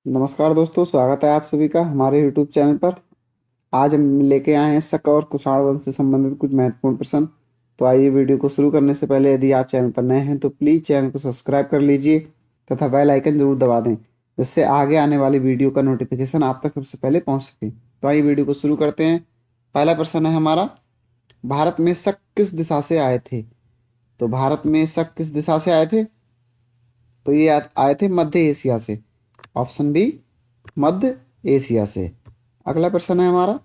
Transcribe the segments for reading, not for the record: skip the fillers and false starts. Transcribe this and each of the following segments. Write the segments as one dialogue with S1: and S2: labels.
S1: नमस्कार दोस्तों, स्वागत है आप सभी का हमारे यूट्यूब चैनल पर। आज हम लेके आए हैं शक और कुषाण वंश से संबंधित कुछ महत्वपूर्ण प्रश्न। तो आइए, वीडियो को शुरू करने से पहले यदि आप चैनल पर नए हैं तो प्लीज़ चैनल को सब्सक्राइब कर लीजिए तथा बेल आइकन जरूर दबा दें, जिससे आगे आने वाली वीडियो का नोटिफिकेशन आप तक सबसे पहले पहुँच सके। तो आइए वीडियो को शुरू करते हैं। पहला प्रश्न है हमारा, भारत में शक किस दिशा से आए थे? तो भारत में शक किस दिशा से आए थे? तो ये आए थे मध्य एशिया से। ऑप्शन बी, मध्य एशिया से। अगला प्रश्न है हमारा,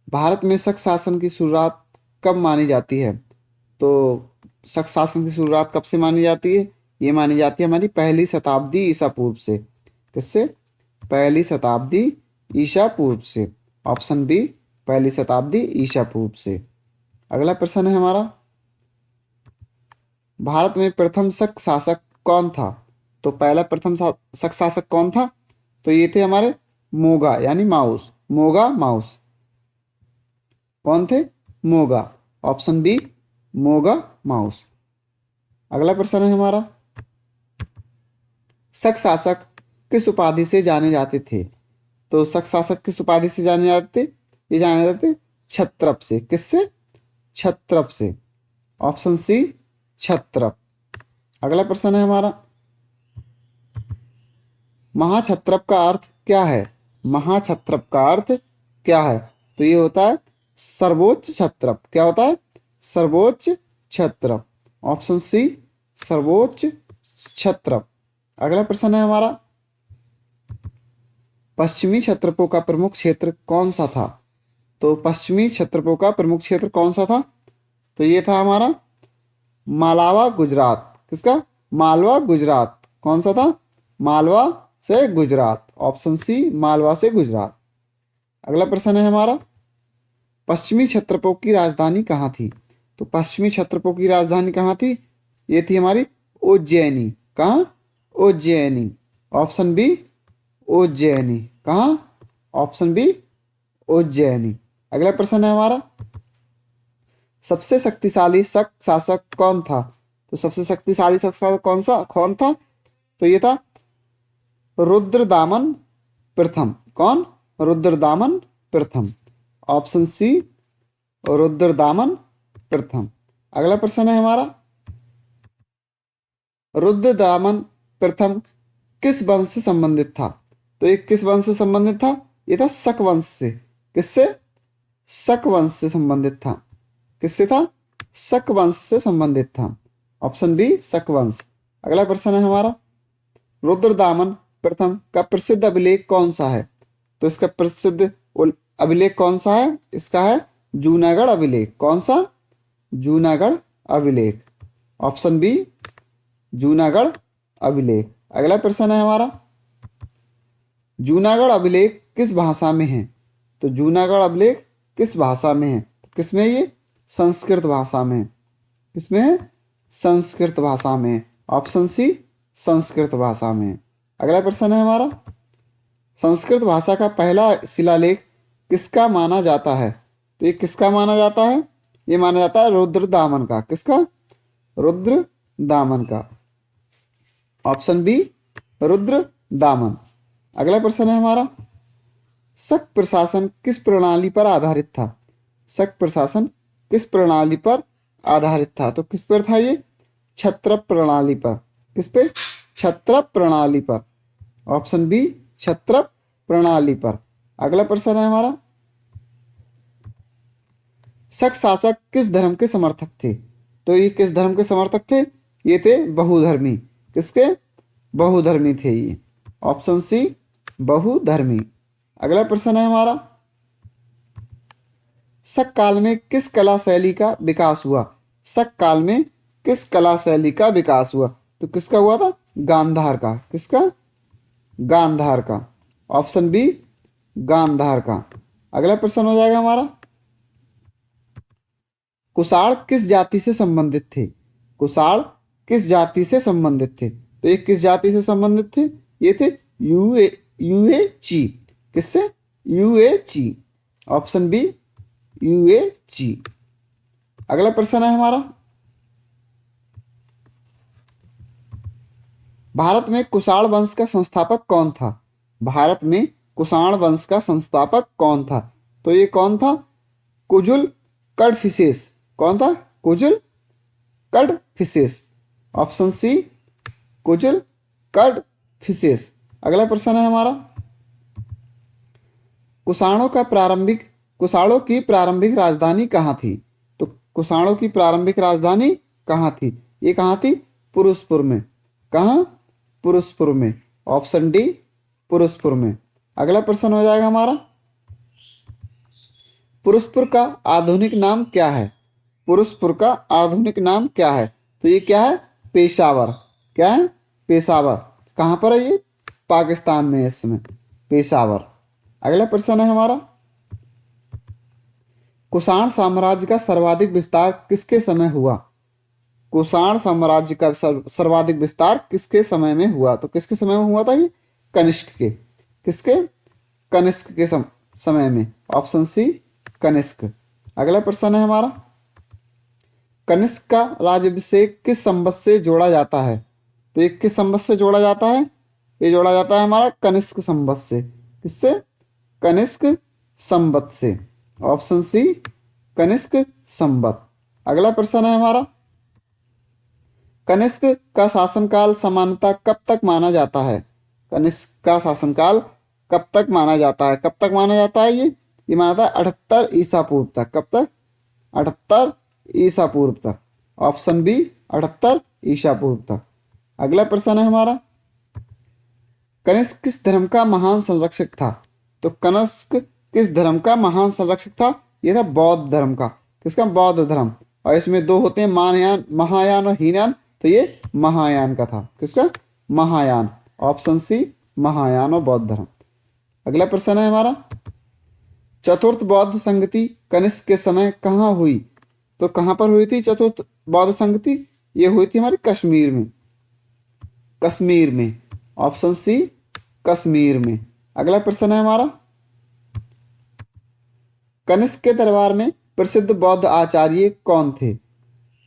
S1: भारत में शक शासन की शुरुआत कब मानी जाती है? तो शक शासन की शुरुआत कब से मानी जाती है? ये मानी जाती है हमारी पहली शताब्दी ईसा पूर्व से। किससे? पहली शताब्दी ईसा पूर्व से। ऑप्शन बी, पहली शताब्दी ईसा पूर्व से। अगला प्रश्न है हमारा, भारत में प्रथम शक शासक कौन था? तो पहला प्रथम शक शासक कौन था? तो ये थे हमारे मोगा यानी माउस, मोगा माउस। कौन थे? मोगा। Option B, Moga Maues. अगला प्रश्न है हमारा, शक शासक किस उपाधि से जाने जाते थे? तो शक शासक किस उपाधि से जाने जाते थे? ये जाने जाते थे क्षत्रप से। किससे? क्षत्रप से। ऑप्शन सी, क्षत्रप। अगला प्रश्न है हमारा, महाक्षत्रप का अर्थ क्या है? महाक्षत्रप का अर्थ क्या है? तो ये होता है सर्वोच्च क्षत्रप। क्या होता है? सर्वोच्च क्षत्रप। ऑप्शन सी, सर्वोच्च क्षत्रप। अगला प्रश्न है हमारा, पश्चिमी क्षत्रपों का प्रमुख क्षेत्र कौन सा था? तो पश्चिमी क्षत्रपों का प्रमुख क्षेत्र कौन सा था? तो ये था हमारा मालावा गुजरात। किसका? मालवा गुजरात। कौन सा था? मालवा से गुजरात। ऑप्शन सी, मालवा से गुजरात। अगला प्रश्न है हमारा, पश्चिमी क्षत्रपों की राजधानी कहाँ थी? तो पश्चिमी क्षत्रपों की राजधानी कहाँ थी? ये थी हमारी उज्जैनी। कहाँ? उज्जैनी। Option B, Ujjaini. कहाँ? Option B, Ujjaini. अगला प्रश्न है हमारा, सबसे शक्तिशाली शक शासक कौन था? तो सबसे शक्तिशाली शक शासक कौन था? तो ये था रुद्रदामन प्रथम। कौन? रुद्रदामन प्रथम। ऑप्शन सी, रुद्रदामन प्रथम। अगला प्रश्न है हमारा, रुद्रदामन प्रथम किस वंश से संबंधित था? तो ये किस वंश से संबंधित था? ये था शक वंश से। किससे? शक वंश से संबंधित था। किससे था? शक वंश से संबंधित था। ऑप्शन बी, शक वंश। अगला प्रश्न है हमारा, रुद्रदामन प्रथम का प्रसिद्ध अभिलेख कौन सा है? तो इसका प्रसिद्ध अभिलेख कौन सा है? इसका है जूनागढ़ अभिलेख। कौन सा? जूनागढ़ अभिलेख। ऑप्शन बी, जूनागढ़ अभिलेख। अगला प्रश्न है हमारा, जूनागढ़ अभिलेख किस भाषा में है? तो जूनागढ़ अभिलेख किस भाषा में है? तो किसमें? ये संस्कृत भाषा में। किसमें है? संस्कृत भाषा में। ऑप्शन सी, संस्कृत भाषा में। अगला प्रश्न है हमारा, संस्कृत भाषा का पहला शिलालेख किसका माना जाता है? तो ये किसका माना जाता है? ये माना जाता है रुद्रदामन का। किसका? रुद्रदामन का। Option B, Rudradaman. अगला प्रश्न है हमारा, शक प्रशासन किस प्रणाली पर आधारित था? शक प्रशासन किस प्रणाली पर आधारित था? तो किस पर था ये? क्षत्रप प्रणाली पर। किस पे? क्षत्रप प्रणाली पर। ऑप्शन बी, क्षत्रप प्रणाली पर। अगला प्रश्न है हमारा, शक शासक किस धर्म के समर्थक थे? तो ये किस धर्म के समर्थक थे? ये थे बहुधर्मी। किसके? बहुधर्मी थे ये। ऑप्शन सी, बहुधर्मी। अगला प्रश्न है हमारा, शक काल में किस कला शैली का विकास हुआ? शक काल में किस कला शैली का विकास हुआ? तो किसका हुआ था? गांधार का। किसका? गांधार का। ऑप्शन बी, गांधार का। अगला प्रश्न हो जाएगा हमारा, कुषाण किस जाति से संबंधित थे? कुषाण किस जाति से संबंधित थे? तो ये किस जाति से संबंधित थे? ये थे यूएची। किससे? यूएची। Option B, Yuezhi. अगला प्रश्न है हमारा, भारत में कुषाण वंश का संस्थापक कौन था? भारत में कुषाण वंश का संस्थापक कौन था? तो ये कौन था? कुजुल कड़फिसेस। कौन था? कुजुल कड़फिसेस। Option C Kujula Kadphises. अगला प्रश्न है हमारा, कुषाणों की प्रारंभिक राजधानी कहाँ थी? तो कुषाणों की प्रारंभिक राजधानी कहाँ थी? ये कहाँ थी? पुरुषपुर में। कहाँ? पुरुषपुर में। ऑप्शन डी पुरुषपुर में। अगला प्रश्न हो जाएगा हमारा, पुरुषपुर का आधुनिक नाम क्या है? पुरुषपुर का आधुनिक नाम क्या है? तो ये क्या है? पेशावर। क्या है? पेशावर। कहाँ पर है ये? पाकिस्तान में है इस समय, पेशावर। अगला प्रश्न है हमारा, कुषाण साम्राज्य का सर्वाधिक विस्तार किसके समय हुआ? कुषाण साम्राज्य का सर्वाधिक विस्तार किसके समय में हुआ? तो किसके समय में हुआ था ये? कनिष्क के। किसके? कनिष्क के समय में। Option C Kanishka. अगला प्रश्न है हमारा, कनिष्क का राज्याभिषेक किस संवत से जोड़ा जाता है? तो ये किस संवत से जोड़ा जाता है? ये जोड़ा जाता है हमारा कनिष्क संवत से। किससे? कनिष्क संवत से। ऑप्शन सी कनिष्क संवत। अगला प्रश्न है हमारा, कनिष्क का शासनकाल सामान्यतः कब तक माना जाता है? कनिष्क का शासनकाल कब तक माना जाता है? कब तक माना जाता है ये माना था 78 ईसा पूर्व तक। कब तक? 78 ईसा पूर्व तक। ऑप्शन बी 78 ईसा पूर्व तक। अगला प्रश्न है हमारा, कनिष्क किस धर्म का महान संरक्षक था? तो कनिष्क किस धर्म का महान संरक्षक था? यह था बौद्ध धर्म का। किसका? बौद्ध धर्म। और इसमें दो होते हैं, महायान, महायान और हीनयान। तो ये महायान का था। किसका? महायान। ऑप्शन सी महायान और बौद्ध धर्म। अगला प्रश्न है हमारा, चतुर्थ बौद्ध संगति कनिष्क के समय कहाँ हुई? तो कहाँ पर हुई थी चतुर्थ बौद्ध संगति? ये हुई थी हमारी कश्मीर में। कश्मीर में। ऑप्शन सी कश्मीर में। अगला प्रश्न है हमारा, कनिष्क के दरबार में प्रसिद्ध बौद्ध आचार्य कौन थे?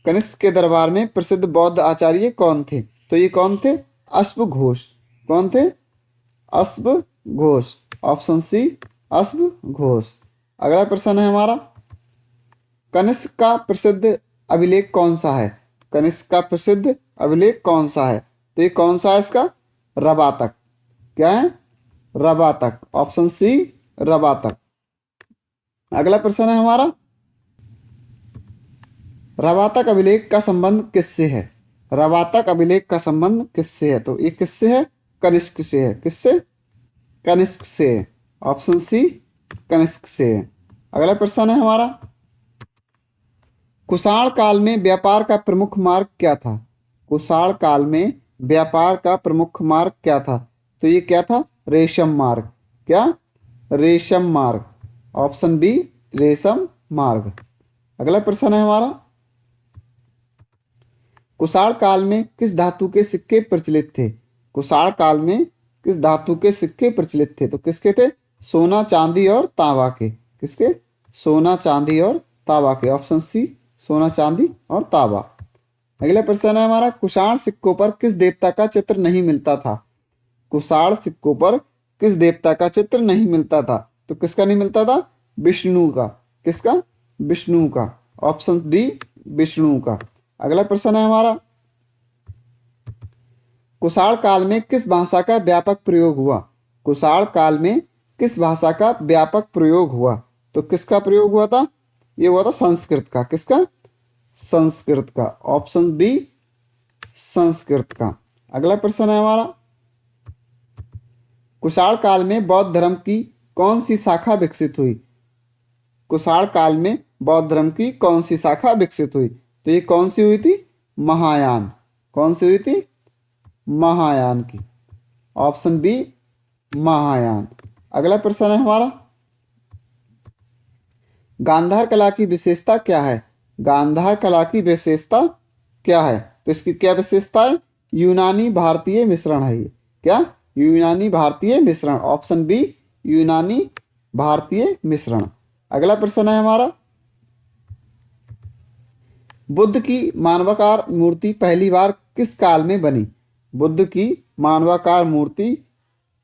S1: कनिष्क के दरबार में प्रसिद्ध बौद्ध आचार्य कौन थे? तो ये कौन थे? अश्व घोष। कौन थे? अश्व घोष। ऑप्शन सी अश्व घोष। अगला प्रश्न है हमारा, कनिष्क का प्रसिद्ध अभिलेख कौन सा है? कनिष्क का प्रसिद्ध अभिलेख कौन सा है? तो ये कौन सा है इसका? रबातक। क्या है? रबातक। Option C Rabatak. अगला प्रश्न है हमारा, रबातक अभिलेख का संबंध किससे है? रबातक अभिलेख का संबंध किससे है? तो ये किससे है? कनिष्क से है। किससे? कनिष्क से। ऑप्शन सी कनिष्क से। अगला प्रश्न है हमारा, कुषाण काल में व्यापार का प्रमुख मार्ग क्या था? कुषाण काल में व्यापार का प्रमुख मार्ग क्या था? तो ये क्या था? रेशम मार्ग। क्या? रेशम मार्ग। ऑप्शन बी रेशम मार्ग। अगला प्रश्न है हमारा, कुषाण काल में किस धातु के सिक्के प्रचलित थे? कुषाण काल में किस धातु के सिक्के प्रचलित थे? तो किसके थे? सोना, चांदी और तांबा के। किसके? सोना, चांदी और तांबा के। ऑप्शन सी सोना, चांदी और तांबा। अगला प्रश्न है हमारा, कुषाण सिक्कों पर किस देवता का चित्र नहीं मिलता था? कुषाण सिक्कों पर किस देवता का चित्र नहीं मिलता था? तो किसका नहीं मिलता था? विष्णु का। किसका? विष्णु का। ऑप्शन डी विष्णु का। अगला प्रश्न है हमारा, कुषाण काल में किस भाषा का व्यापक प्रयोग हुआ? कुषाण काल में किस भाषा का व्यापक प्रयोग हुआ? तो किसका प्रयोग हुआ था? ये हुआ था संस्कृत का। किसका? संस्कृत का। ऑप्शन बी संस्कृत का। अगला प्रश्न है हमारा, कुषाण काल में बौद्ध धर्म की कौन सी शाखा विकसित हुई? कुषाण काल में बौद्ध धर्म की कौन सी शाखा विकसित हुई? तो ये कौन सी हुई थी? महायान। कौन सी हुई थी? महायान की। Option B Mahayana. अगला प्रश्न है हमारा, गांधार कला की विशेषता क्या है? गांधार कला की विशेषता क्या है? तो इसकी क्या विशेषता है? यूनानी भारतीय मिश्रण है ये। क्या? यूनानी भारतीय मिश्रण। ऑप्शन बी यूनानी भारतीय मिश्रण। अगला प्रश्न है हमारा, बुद्ध की मानवाकार मूर्ति पहली बार किस काल में बनी? बुद्ध की मानवाकार मूर्ति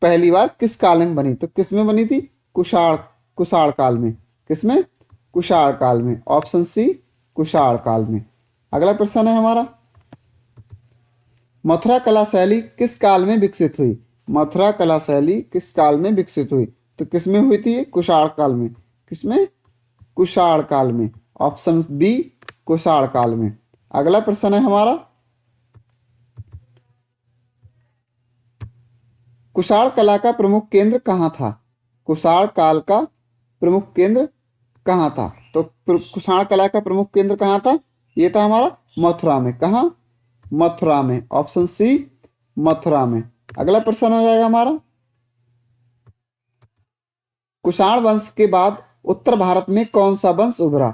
S1: पहली बार किस काल में बनी? तो किस में बनी थी? कुषाण कुषाण काल में। किसमें? कुषाण काल में। ऑप्शन सी, कुषाण काल में। अगला प्रश्न है हमारा, मथुरा कला शैली किस काल में विकसित हुई? मथुरा कला शैली किस काल में विकसित हुई? तो किसमें हुई थी? कुषाण काल में। किसमें? कुषाण काल में। ऑप्शन बी, कुषाण काल में। अगला प्रश्न है हमारा, कुषाण कला का प्रमुख केंद्र कहाँ था? कुषाण काल का प्रमुख केंद्र कहाँ था? तो कुषाण कला का प्रमुख केंद्र कहाँ था? ये था हमारा मथुरा में। कहाँ? मथुरा में। ऑप्शन सी, मथुरा में। अगला प्रश्न हो जाएगा हमारा, कुषाण वंश के बाद उत्तर भारत में कौन सा वंश उभरा?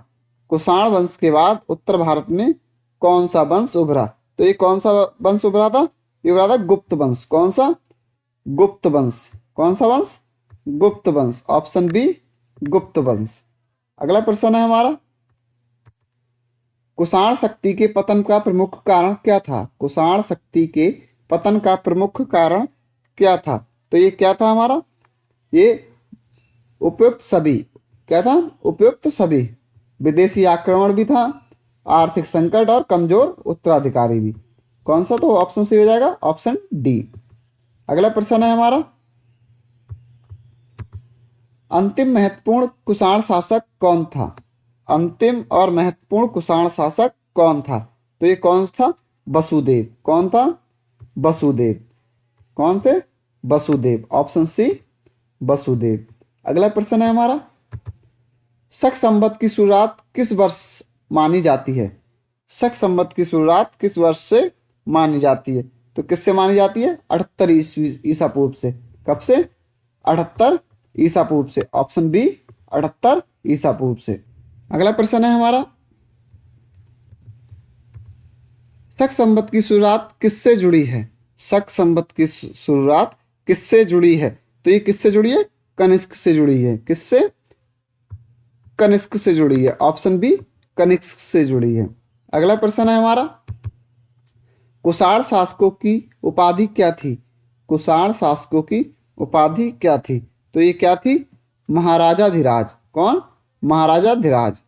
S1: कुषाण वंश के बाद उत्तर भारत में कौन सा वंश उभरा? तो ये कौन सा वंश उभरा था? ये उभरा था गुप्त वंश। कौन सा? गुप्त वंश। कौन सा वंश? गुप्त वंश। ऑप्शन बी, गुप्त वंश। अगला प्रश्न है हमारा, कुषाण शक्ति के पतन का प्रमुख कारण क्या था? कुषाण शक्ति के पतन का प्रमुख कारण क्या था? तो ये क्या था हमारा? ये उपयुक्त सभी। क्या था? उपयुक्त सभी। विदेशी आक्रमण भी था, आर्थिक संकट और कमजोर उत्तराधिकारी भी। कौन सा? तो ऑप्शन सी हो जाएगा, ऑप्शन डी। अगला प्रश्न है हमारा, अंतिम महत्वपूर्ण कुषाण शासक कौन था? अंतिम और महत्वपूर्ण कुषाण शासक कौन था? तो ये कौन था? वसुदेव। कौन था? वसुदेव। कौन थे? वसुदेव। Option C, Vasudev. अगला प्रश्न है हमारा, शक संवत की शुरुआत किस वर्ष मानी जाती है? शक संवत की शुरुआत किस वर्ष से मानी जाती है? तो किससे मानी जाती है? 78 ईस्वी ईसा पूर्व से। कब से? 78 ईसा पूर्व से। ऑप्शन बी, 78 ईसा पूर्व से। अगला प्रश्न है हमारा, शक संवत की शुरुआत किससे जुड़ी है? शक संवत की शुरुआत किससे जुड़ी है? तो ये किससे जुड़ी है? कनिष्क से जुड़ी है। किससे? कनिष्क से जुड़ी है। ऑप्शन बी, कनिष्क से जुड़ी है। अगला प्रश्न है हमारा, कुषाण शासकों की उपाधि क्या थी? कुषाण शासकों की उपाधि क्या थी? तो ये क्या थी? महाराजाधिराज। कौन? महाराजाधिराज।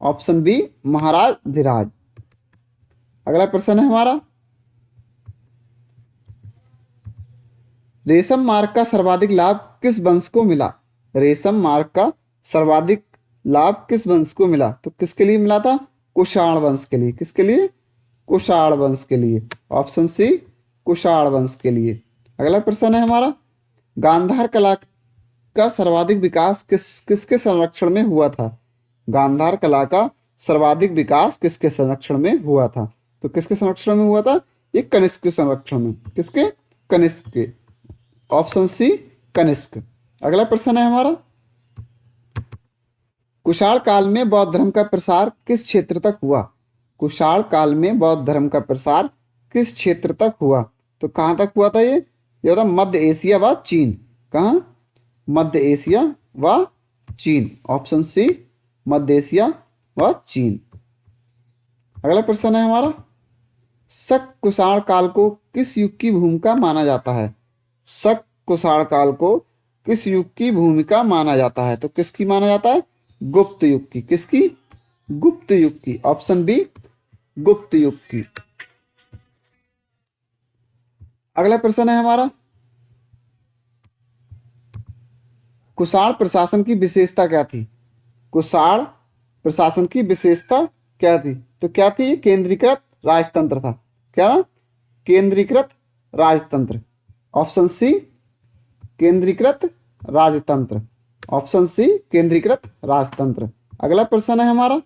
S1: ऑप्शन बी, महाराजाधिराज। अगला प्रश्न है हमारा, रेशम मार्ग का सर्वाधिक लाभ किस वंश को मिला? रेशम मार्ग का सर्वाधिक लाभ किस वंश को मिला? तो किसके लिए मिला था? कुषाण वंश के लिए। किसके लिए? कुषाण वंश के लिए। ऑप्शन सी, कुषाण वंश के लिए। अगला प्रश्न है हमारा, गांधार कला का सर्वाधिक विकास किसके संरक्षण में हुआ था? गांधार कला का सर्वाधिक विकास किसके संरक्षण में हुआ था? तो किसके संरक्षण में हुआ था? ये कनिष्क के संरक्षण में। किसके? कनिष्क के। Option C, Kanishka. अगला प्रश्न है हमारा, कुषाण काल में बौद्ध धर्म का प्रसार किस क्षेत्र तक हुआ? कुषाण काल में बौद्ध धर्म का प्रसार किस क्षेत्र तक हुआ? तो कहाँ तक हुआ था? ये होता मध्य एशिया व चीन। कहाँ? मध्य एशिया व चीन। ऑप्शन सी, मध्य एशिया व चीन। अगला प्रश्न है हमारा, शक कुषाण काल को किस युग की भूमिका माना जाता है? शक कुषाण काल को किस युग की भूमिका माना जाता है? तो किसकी माना जाता है? गुप्त युग की। किसकी? गुप्त युग की। ऑप्शन बी, गुप्त युग की। अगला प्रश्न है हमारा, कुषाण प्रशासन की विशेषता क्या थी? कुषाण प्रशासन की विशेषता क्या थी? तो क्या थी? ये केंद्रीकृत राजतंत्र था। क्या? केंद्रीकृत राजतंत्र। ऑप्शन सी, केंद्रीकृत राजतंत्र। ऑप्शन सी, केंद्रीकृत राजतंत्र। अगला प्रश्न है हमारा,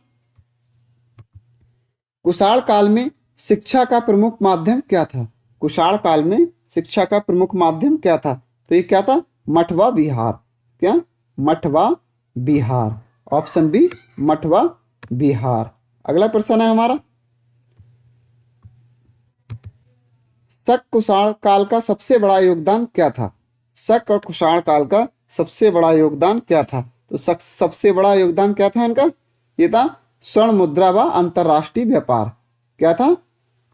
S1: कुषाण काल में शिक्षा का प्रमुख माध्यम क्या था? कुषाण काल में शिक्षा का प्रमुख माध्यम क्या था? तो ये क्या था? मठवा विहार। क्या? मठवा विहार। ऑप्शन बी, मठवा विहार। अगला प्रश्न है हमारा, शक कुषाण काल का सबसे बड़ा योगदान क्या था? शक और कुषाण काल का सबसे बड़ा योगदान क्या था? तो शक सबसे बड़ा योगदान क्या था इनका? ये था स्वर्ण मुद्रा व अंतरराष्ट्रीय व्यापार। क्या था?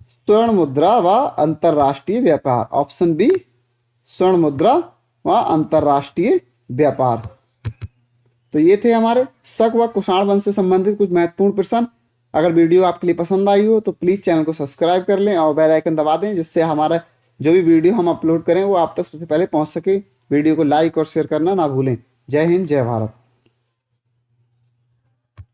S1: स्वर्ण मुद्रा व अंतरराष्ट्रीय व्यापार। ऑप्शन बी स्वर्ण मुद्रा व अंतरराष्ट्रीय व्यापार। तो ये थे हमारे शक व कुषाण वंश से संबंधित कुछ महत्वपूर्ण प्रश्न। अगर वीडियो आपके लिए पसंद आई हो तो प्लीज़ चैनल को सब्सक्राइब कर लें और बेल आइकन दबा दें, जिससे हमारा जो भी वीडियो हम अपलोड करें वो आप तक सबसे पहले पहुंच सके। वीडियो को लाइक और शेयर करना ना भूलें। जय हिंद, जय भारत।